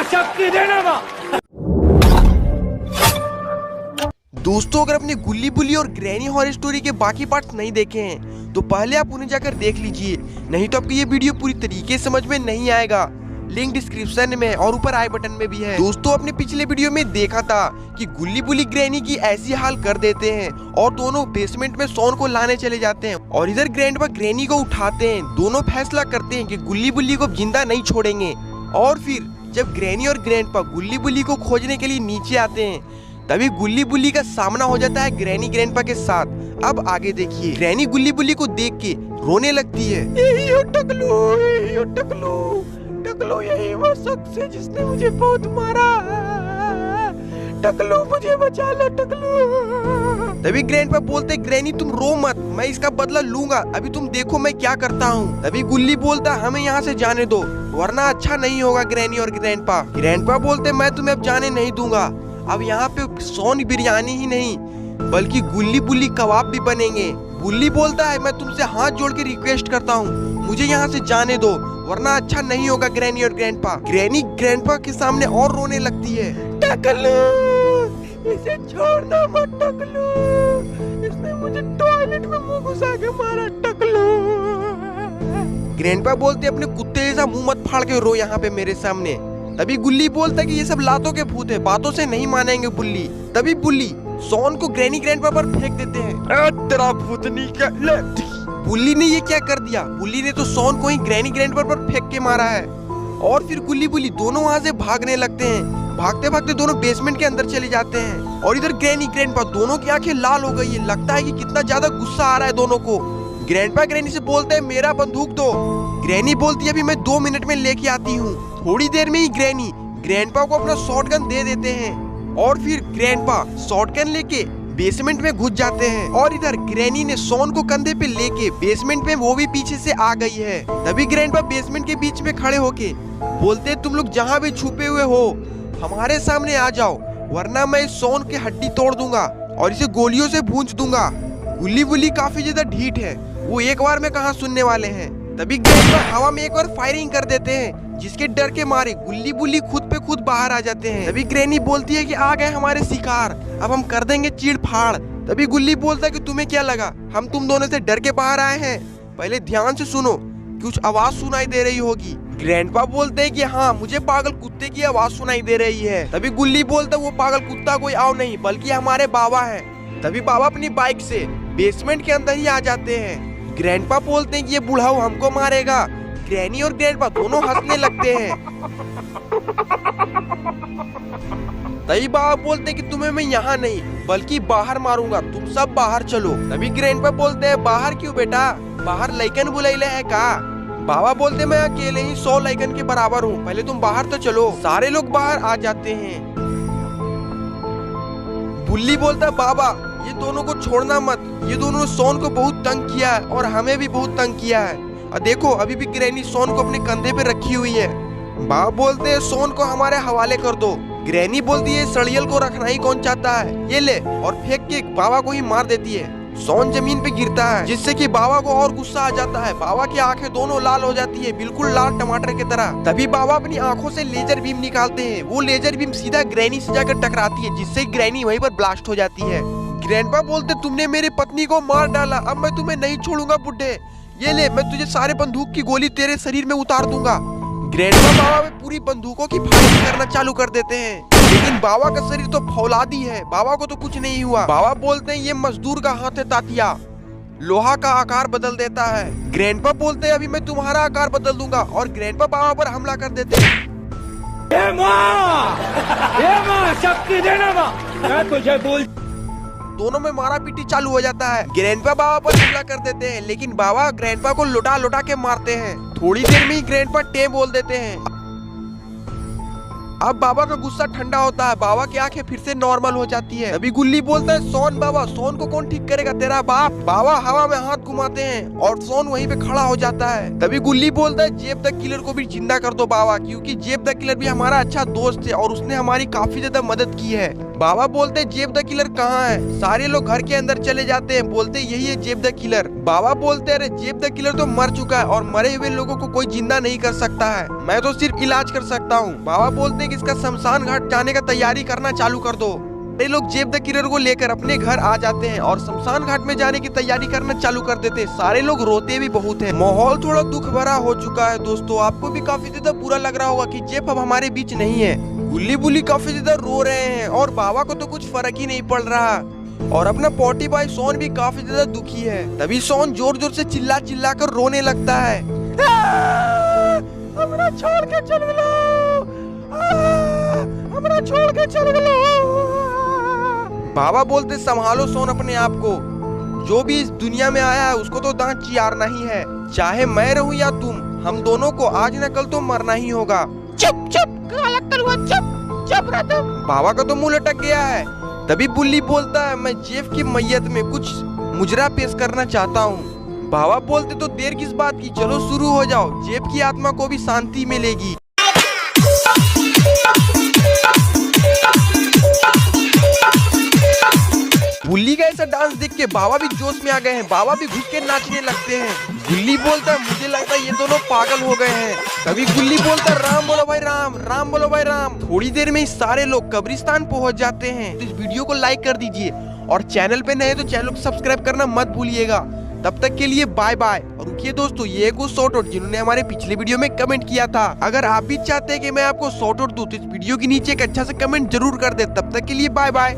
शक्ति देना माँ। दोस्तों, अगर अपने गुल्ली बुल्ली और ग्रैनी हॉरर स्टोरी के बाकी पार्ट्स नहीं देखे हैं तो पहले आप उन्हें जाकर देख लीजिए, नहीं तो आपको ये वीडियो पूरी तरीके से समझ में नहीं आएगा। लिंक डिस्क्रिप्शन में और ऊपर आई बटन में भी है। दोस्तों, अपने पिछले वीडियो में देखा था कि गुल्ली बुल्ली ग्रैनी की ऐसी हाल कर देते हैं और दोनों बेसमेंट में शॉन को लाने चले जाते हैं और इधर ग्रैंडपा ग्रैनी को उठाते हैं। दोनों फैसला करते हैं कि गुल्ली बुल्ली को जिंदा नहीं छोड़ेंगे। और फिर जब ग्रैनी और ग्रैंडपा गुल्ली बुल्ली को खोजने के लिए नीचे आते हैं तभी गुल्ली बुल्ली का सामना हो जाता है ग्रैनी ग्रैंडपा के साथ। अब आगे देखिए, ग्रैनी गुल्ली बुल्ली को देख के रोने लगती है। यही हो टकलू, यही हो टकलू, टकलू यही वो शख्स है जिसने मुझे बहुत मारा। टकलू मुझे बचा लो टकलू। तभी ग्रैंडपा बोलते, ग्रैनी तुम रो मत, मैं इसका बदला लूंगा, अभी तुम देखो मैं क्या करता हूँ। तभी गुल्ली बोलता, हमें यहाँ से जाने दो वरना अच्छा नहीं होगा ग्रैनी और ग्रैंडपा। ग्रैंडपा बोलते, मैं तुम्हें अब जाने नहीं दूंगा, अब यहाँ पे शॉन बिरयानी ही नहीं बल्कि गुल्ली बुल्ली कबाब भी बनेंगे। गुल्ली बोलता है, मैं तुमसे हाथ जोड़ के रिक्वेस्ट करता हूँ मुझे यहाँ से जाने दो वरना अच्छा नहीं होगा ग्रैनी और ग्रैंडपा। ग्रैनी ग्रैंडपा के सामने और रोने लगती है। टकलू इसे छोड़ना मत टकलू, इसने मुझे टॉयलेट में मुंह घुसा के मारा टकलू। ग्रैंडपा बोलते, अपने कुत्ते जैसा मुंह मत फाड़ के रो यहाँ पे मेरे सामने। तभी गुल्ली बोलता है कि ये सब लातों के भूत है, बातों से नहीं मानेंगे बुल्ली। तभी बुल्ली शॉन को ग्रैनी ग्रैंडपा पर फेंक देते हैं। तेरा भूतनी का बुल्ली ने ये क्या कर दिया? बुल्ली ने तो शॉन को ही ग्रैनी ग्रैंडपा पर फेंक के मारा है। और फिर गुल्ली बुल्ली दोनों वहाँ से भागने लगते हैं। भागते भागते दोनों बेसमेंट के अंदर चले जाते हैं और इधर ग्रैनी ग्रैंडपा दोनों की आंखें लाल हो गई है। लगता है कि कितना ज्यादा गुस्सा आ रहा है दोनों को। ग्रैंडपा ग्रैनी से बोलते हैं, मेरा बंदूक दो। ग्रैनी बोलती है, अभी मैं 2 मिनट में लेके आती हूँ। थोड़ी देर में ही ग्रैनी ग्रैंडपा को अपना शॉटगन दे देते हैं और फिर ग्रैंडपा शॉटगन लेके बेसमेंट में घुस जाते हैं। और इधर ग्रैनी ने शॉन को कंधे पे लेके बेसमेंट में वो भी पीछे से आ गई है। तभी ग्रैंडपा बेसमेंट के बीच में खड़े होके बोलते, तुम लोग जहाँ भी छुपे हुए हो हमारे सामने आ जाओ वरना मैं इस शॉन की हड्डी तोड़ दूंगा और इसे गोलियों से भूंज दूंगा। गुल्ली बुल्ली काफी ज्यादा ढीठ है, वो एक बार में कहाँ सुनने वाले हैं। तभी ग्रैंडपा हवा में एक बार फायरिंग कर देते हैं जिसके डर के मारे गुल्ली बुल्ली खुद पे खुद बाहर आ जाते हैं। तभी ग्रैनी बोलती है कि आ गए हमारे शिकार, अब हम कर देंगे चीड़ फाड़। तभी गुल्ली बोलता है कि तुम्हें क्या लगा हम तुम दोनों से डर के बाहर आए हैं? पहले ध्यान से सुनो, कुछ आवाज सुनाई दे रही होगी। ग्रैंडपा बोलते हैं कि हाँ, मुझे पागल कुत्ते की आवाज सुनाई दे रही है। तभी गुल्ली बोलता है, वो पागल कुत्ता कोई आओ नहीं बल्कि हमारे बाबा है। तभी बाबा अपनी बाइक से बेसमेंट के अंदर ही आ जाते हैं। ग्रैंडपा बोलते हैं कि ये बुढ़ाऊ हमको मारेगा। ग्रैनी और ग्रैंडपा दोनों हंसने लगते हैं। तभी बाबा बोलते हैं कि तुम्हें मैं यहाँ नहीं बल्कि बाहर मारूंगा, तुम सब बाहर चलो। तभी ग्रैंडपा बोलते हैं, बाहर क्यों बेटा, बाहर लइकन बुलाइले है का? बाबा बोलते, मैं अकेले ही 100 लइकन के बराबर हूँ, पहले तुम बाहर तो चलो। सारे लोग बाहर आ जाते हैं। बुल्ली बोलता है, बाबा ये दोनों को छोड़ना मत, ये दोनों शॉन को बहुत तंग किया है और हमें भी बहुत तंग किया है। और देखो अभी भी ग्रैनी शॉन को अपने कंधे पे रखी हुई है। बाबा बोलते हैं, शॉन को हमारे हवाले कर दो। ग्रैनी बोलती है, सड़ियल को रखना ही कौन चाहता है, ये ले, और फेंक के बाबा को ही मार देती है। शॉन जमीन पे गिरता है जिससे कि बाबा को और गुस्सा आ जाता है। बाबा की आंखें दोनों लाल हो जाती है, बिल्कुल लाल टमाटर की तरह। तभी बाबा अपनी आंखों से लेजर बीम निकालते हैं। वो लेजर बीम सीधा ग्रैनी से जाकर टकराती है जिससे ग्रैनी वहीं पर ब्लास्ट हो जाती है। ग्रैंडपा बोलते, तुमने मेरी पत्नी को मार डाला, अब मैं तुम्हें नहीं छोड़ूंगा बुड्ढे, ये ले, मैं तुझे सारे बंदूक की गोली तेरे शरीर में उतार दूंगा। ग्रैंडपा बाबा में पूरी बंदूकों की फायरिंग करना चालू कर देते हैं लेकिन बाबा का शरीर तो फौलादी है, बाबा को तो कुछ नहीं हुआ। बाबा बोलते हैं, ये मजदूर का हाथ है तातिया, लोहा का आकार बदल देता है। ग्रैंडपा बोलते हैं, अभी मैं तुम्हारा आकार बदल दूंगा और ग्रैंडपा बाबा पर हमला कर देते हैं। ये माँ शक्ति देना माँ, मैं तुझे बोल। दोनों में मारा पीटी चालू हो जाता है। ग्रैंडपा बाबा पर हमला कर देते हैं लेकिन बाबा ग्रैंडपा को लुटा लुटा के मारते हैं। थोड़ी देर में ही ग्रैंडपा टे बोल देते हैं। अब बाबा का गुस्सा ठंडा होता है, बाबा की आंखें फिर से नॉर्मल हो जाती है। अभी गुल्ली बोलता है, सोन बाबा, सोन को कौन ठीक करेगा, तेरा बाप। बाबा हवा में हाथ घुमाते हैं और सोन वहीं पे खड़ा हो जाता है। तभी गुल्ली बोलता है, जेब द किलर को भी जिंदा कर दो बाबा, क्योंकि जेब द किलर भी हमारा अच्छा दोस्त है और उसने हमारी काफी ज्यादा मदद की है। बाबा बोलते जेब द किलर कहाँ है? सारे लोग घर के अंदर चले जाते हैं, बोलते यही है जेब द किलर। बाबा बोलते अरे जेब द किलर तो मर चुका है और मरे हुए लोगों को कोई जिंदा नहीं कर सकता है, मैं तो सिर्फ इलाज कर सकता हूँ। बाबा बोलते हैं कि इसका शमशान घाट जाने का तैयारी करना चालू कर दो। ये लोग जेब द किलर को लेकर अपने घर आ जाते हैं और शमशान घाट में जाने की तैयारी करना चालू कर देते हैं। सारे लोग रोते भी बहुत हैं। माहौल थोड़ा दुख भरा हो चुका है दोस्तों। आपको भी काफी ज्यादा बुरा लग रहा होगा कि जेब अब हमारे बीच नहीं है। गुल्ली बुल्ली काफी ज्यादा रो रहे हैं और बाबा को तो कुछ फर्क ही नहीं पड़ रहा और अपना पोटी भाई सोन भी काफी ज्यादा दुखी है। तभी सोन जोर जोर से चिल्ला चिल्ला कर रोने लगता है। हमरा छोड़ के चल गलो, हमरा छोड़ के चल गलो। बाबा बोलते संभालो सोन अपने आप को, जो भी इस दुनिया में आया है उसको तो दांत चियारना ही है, चाहे मैं रहूं या तुम, हम दोनों को आज न कल तो मरना ही होगा। चुप चुप काला कलुआ, चुप चुप रह तुम। बाबा का तो मुंह लटक गया है। तभी बुल्ली बोलता है मैं जेफ की मैयत में कुछ मुजरा पेश करना चाहता हूँ। बाबा बोलते तो देर किस बात की, चलो शुरू हो जाओ, जेफ की आत्मा को भी शांति मिलेगी। बुल्ली का ऐसा डांस देख के बाबा भी जोश में आ गए हैं। बाबा भी घुस के नाचने लगते हैं। गुल्ली बोलता है मुझे लगता है ये दोनों पागल हो गए हैं। तभी गुल्ली बोलता है राम बोलो भाई राम, राम बोलो भाई राम। थोड़ी देर में सारे लोग कब्रिस्तान पहुंच जाते हैं। तो इस वीडियो को लाइक कर दीजिए और चैनल पे नए तो चैनल को सब्सक्राइब करना मत भूलिएगा। तब तक के लिए बाय बाय। और रुकिए दोस्तों, ये कुछ शॉर्ट आउट जिन्होंने हमारे पिछले वीडियो में कमेंट किया था, अगर आप भी चाहते हैं कि मैं आपको शॉर्ट आउट दूं तो इस वीडियो के नीचे एक अच्छा सा कमेंट जरूर कर दे। तब तक के लिए बाय बाय।